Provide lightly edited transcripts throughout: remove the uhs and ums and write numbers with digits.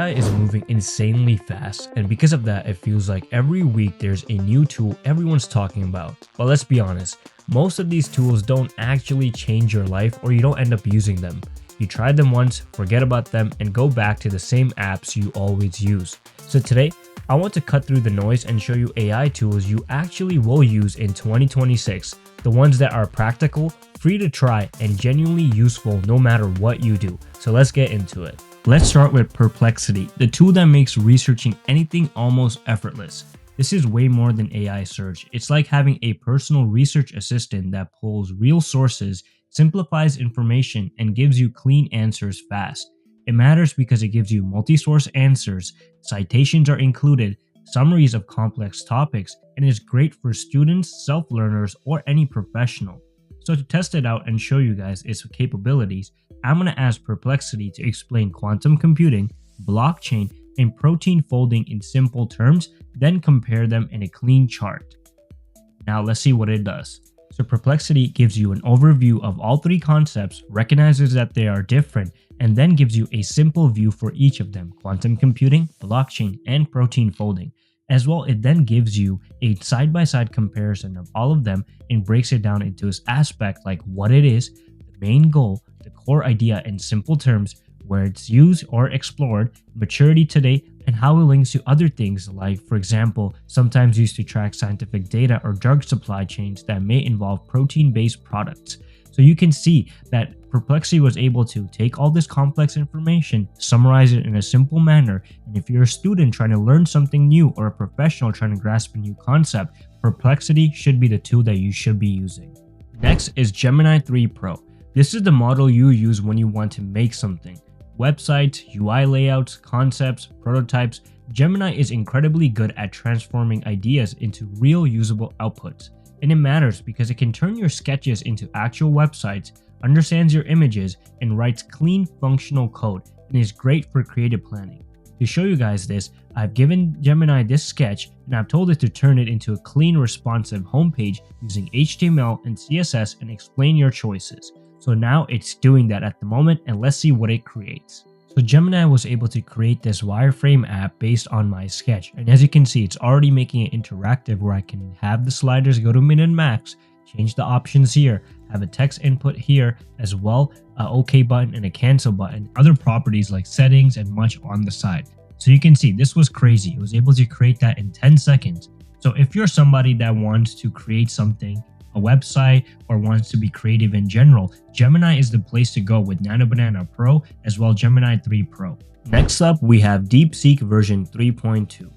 AI is moving insanely fast, and because of that, it feels like every week there's a new tool everyone's talking about. But let's be honest, most of these tools don't actually change your life, or you don't end up using them. You try them once, forget about them, and go back to the same apps you always use. So today, I want to cut through the noise and show you AI tools you actually will use in 2026, the ones that are practical, free to try, and genuinely useful no matter what you do. So let's get into it. Let's start with Perplexity, the tool that makes researching anything almost effortless. This is way more than AI search. It's like having a personal research assistant that pulls real sources, simplifies information, and gives you clean answers fast. It matters because it gives you multi-source answers, citations are included, summaries of complex topics, and is great for students, self-learners, or any professional. So to test it out and show you guys its capabilities, I'm going to ask Perplexity to explain quantum computing, blockchain, and protein folding in simple terms, then compare them in a clean chart. Now let's see what it does. So Perplexity gives you an overview of all three concepts, recognizes that they are different, and then gives you a simple view for each of them: quantum computing, blockchain, and protein folding. As well, it then gives you a side-by-side comparison of all of them and breaks it down into its aspect, like what it is, the main goal, the core idea in simple terms, where it's used or explored, maturity today, and how it links to other things like, for example, sometimes used to track scientific data or drug supply chains that may involve protein-based products. So you can see that Perplexity was able to take all this complex information, summarize it in a simple manner, and if you're a student trying to learn something new or a professional trying to grasp a new concept, Perplexity should be the tool that you should be using. Next is Gemini 3 Pro. This is the model you use when you want to make something. Websites, UI layouts, concepts, prototypes. Gemini is incredibly good at transforming ideas into real usable outputs. And it matters because it can turn your sketches into actual websites, understands your images, and writes clean functional code, and is great for creative planning. To show you guys this, I've given Gemini this sketch and I've told it to turn it into a clean, responsive homepage using HTML and CSS and explain your choices. So now it's doing that at the moment, and let's see what it creates. So Gemini was able to create this wireframe app based on my sketch, and as you can see, it's already making it interactive where I can have the sliders go to min and max, change the options here, have a text input here, as well a OK button and a cancel button, other properties like settings and much on the side. So you can see this was crazy. It was able to create that in 10 seconds. So if you're somebody that wants to create something, a website, or wants to be creative in general, Gemini is the place to go with Nano Banana Pro as well Gemini 3 Pro. Next up, we have DeepSeek version 3.2.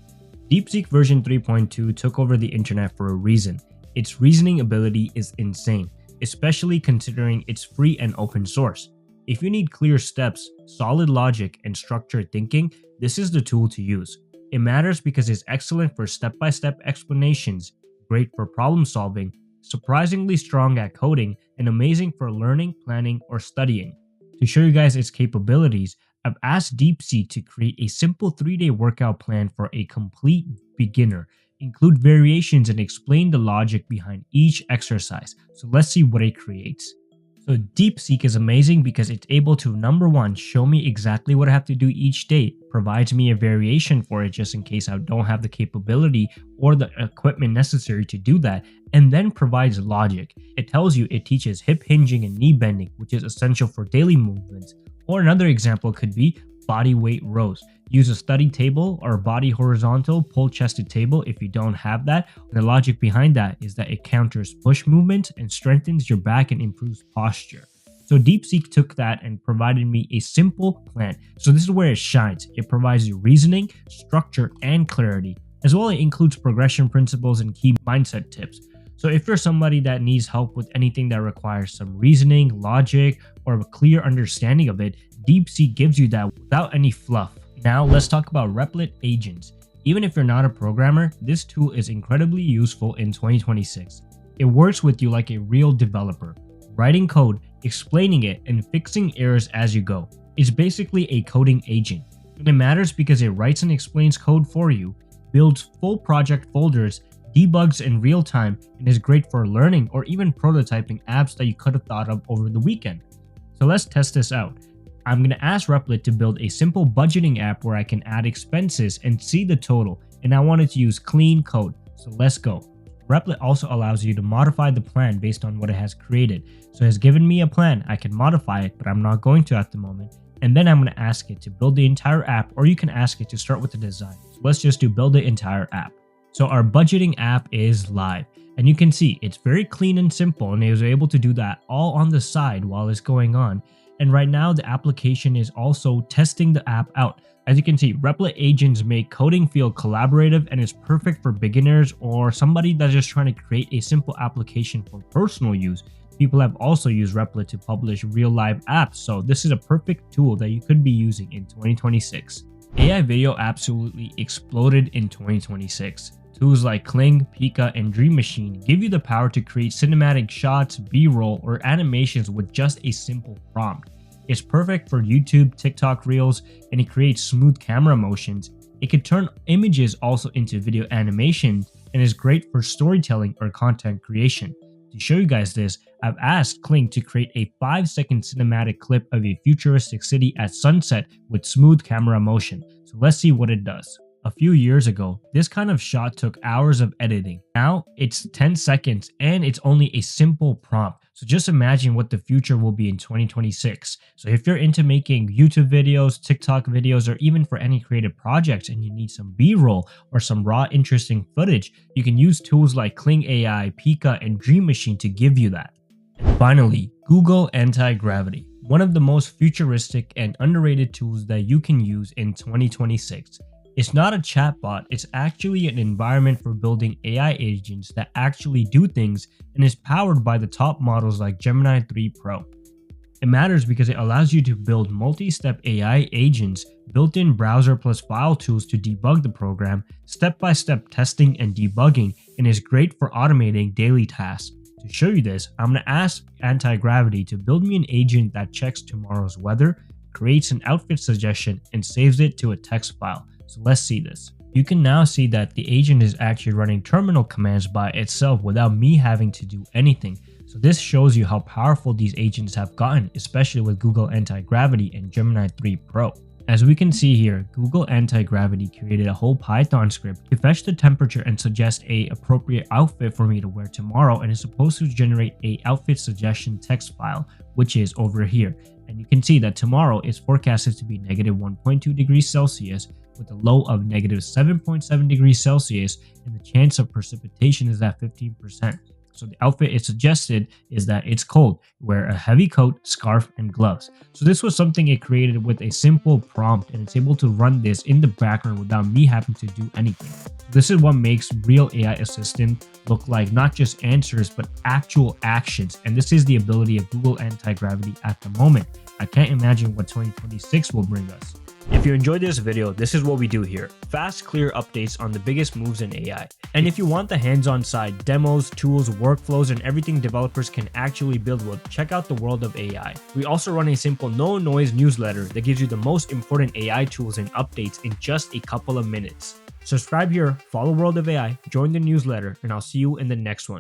DeepSeek version 3.2 took over the internet for a reason. Its reasoning ability is insane, especially considering it's free and open source. If you need clear steps, solid logic, and structured thinking, this is the tool to use. It matters because it's excellent for step-by-step explanations, great for problem solving, surprisingly strong at coding, and amazing for learning, planning, or studying. To show you guys its capabilities, I've asked DeepSeek to create a simple 3-day workout plan for a complete beginner, include variations, and explain the logic behind each exercise. So let's see what it creates. So DeepSeek is amazing because it's able to, number one, show me exactly what I have to do each day, provides me a variation for it just in case I don't have the capability or the equipment necessary to do that, and then provides logic. It tells you it teaches hip hinging and knee bending, which is essential for daily movements. Or another example could be body weight rows. Use a study table or body horizontal pull chested table if you don't have that. The logic behind that is that it counters push movements and strengthens your back and improves posture. So DeepSeek took that and provided me a simple plan. So this is where it shines. It provides you reasoning, structure, and clarity. As well, it includes progression principles and key mindset tips. So if you're somebody that needs help with anything that requires some reasoning, logic, or a clear understanding of it, DeepSeek gives you that without any fluff. Now let's talk about Replit Agents. Even if you're not a programmer, this tool is incredibly useful in 2026. It works with you like a real developer, writing code, explaining it, and fixing errors as you go. It's basically a coding agent. And it matters because it writes and explains code for you, builds full project folders, debugs in real time, and is great for learning or even prototyping apps that you could have thought of over the weekend. So let's test this out. I'm going to ask Replit to build a simple budgeting app where I can add expenses and see the total, and I wanted to use clean code, so let's go. Replit also allows you to modify the plan based on what it has created. So it has given me a plan, I can modify it, but I'm not going to at the moment. And then I'm going to ask it to build the entire app, or you can ask it to start with the design. So let's just do build the entire app. So our budgeting app is live, and you can see it's very clean and simple, and it was able to do that all on the side while it's going on. And right now the application is also testing the app out. As you can see, Replit Agents make coding feel collaborative, and it's perfect for beginners or somebody that's just trying to create a simple application for personal use. People have also used Replit to publish real live apps, so this is a perfect tool that you could be using in 2026. AI video absolutely exploded in 2026. Tools like Kling, Pika, and Dream Machine give you the power to create cinematic shots, B-roll, or animations with just a simple prompt. It's perfect for YouTube, TikTok Reels, and it creates smooth camera motions. It can turn images also into video animation, and is great for storytelling or content creation. To show you guys this, I've asked Kling to create a 5-second cinematic clip of a futuristic city at sunset with smooth camera motion. So let's see what it does. A few years ago, this kind of shot took hours of editing. Now it's 10 seconds and it's only a simple prompt. So just imagine what the future will be in 2026. So if you're into making YouTube videos, TikTok videos, or even for any creative projects and you need some B-roll or some raw interesting footage, you can use tools like Kling AI, Pika, and Dream Machine to give you that. And finally, Google Antigravity, one of the most futuristic and underrated tools that you can use in 2026. It's not a chatbot, it's actually an environment for building AI agents that actually do things, and is powered by the top models like Gemini 3 Pro. It matters because it allows you to build multi-step AI agents, built-in browser plus file tools to debug the program, step-by-step testing and debugging, and is great for automating daily tasks. To show you this, I'm going to ask Antigravity to build me an agent that checks tomorrow's weather, creates an outfit suggestion, and saves it to a text file. So let's see this. You can now see that the agent is actually running terminal commands by itself without me having to do anything. So this shows you how powerful these agents have gotten, especially with Google Antigravity and Gemini 3 Pro. As we can see here, Google Antigravity created a whole Python script to fetch the temperature and suggest a appropriate outfit for me to wear tomorrow, and is supposed to generate a outfit suggestion text file, which is over here. And you can see that tomorrow is forecasted to be negative 1.2 degrees Celsius with a low of negative 7.7 degrees Celsius, and the chance of precipitation is at 15%. So the outfit it suggested is that it's cold. Wear a heavy coat, scarf, and gloves. So this was something it created with a simple prompt, and it's able to run this in the background without me having to do anything. This is what makes real AI assistant look like not just answers but actual actions, and this is the ability of Google Antigravity at the moment. I can't imagine what 2026 will bring us. If you enjoyed this video, this is what we do here. Fast, clear updates on the biggest moves in AI. And if you want the hands-on side, demos, tools, workflows, and everything developers can actually build with, check out the World of AI. We also run a simple no-noise newsletter that gives you the most important AI tools and updates in just a couple of minutes. Subscribe here, follow World of AI, join the newsletter, and I'll see you in the next one.